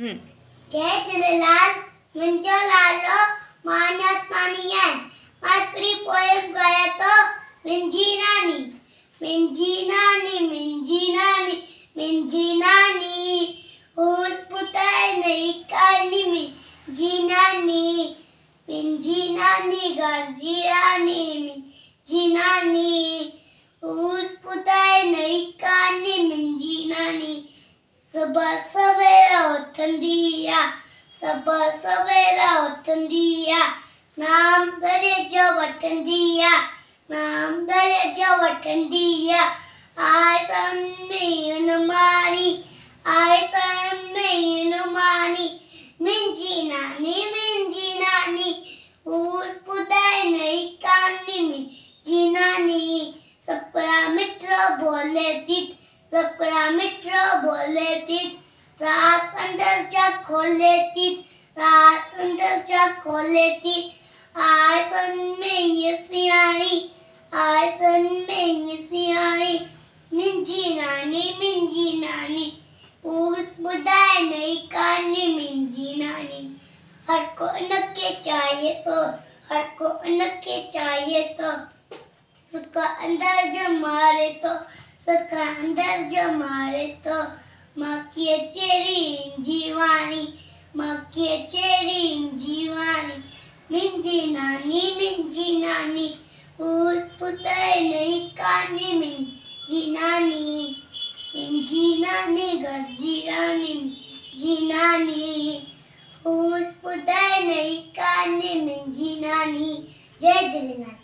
जय झूलेलाल। मुंहिंजो नालो मानसनानी आहे। मां हिकिड़ी पोएम ॻायां थो। मुंहिंजी नानी मुंहिंजी नानी मुंहिंजी नानी मुंहिंजी नानी होस पुताए नई कहानी मुंहिंजी नानी मुंहिंजी नानी घर जी रानी मुंहिंजी नानी होस पुताए नई कहानी मुंहिंजी नानी सुबह सवेरा उथंदी आ सुबह सवेरा उथंदी आ नाम दरे जो वठंदी आ नाम दरे जो वठंदी आ आए समय अनुमानी आए समय अनुमानी मुंहिंजी नानी उस पुताए नई कहानी मुंहिंजी नानी सबका मिठो बोले थी सबका मिठो बोले थी रास अंदर जा खोले थी रास अंदर जा खोले थी आए सन में ये सियाणी आए सन में ये सियाणी मुंहिंजी नानी उस बुधाए नई कहानी मुंहिंजी नानी हर को उनके चाहिए तो हर को उनके चाहिए तो सबका अंदर जो मारे तो सबका अंदर जो मारे तो माँ की चेरी जीवानी माँ की चेरी जीवानी मुंहिंजी नानी उस पुताए नई कहानी मुंहिंजी नानी घर जी रानी मुंहिंजी नानी उस पुताए नई कहानी मुंहिंजी नानी। जय झूलेलाल।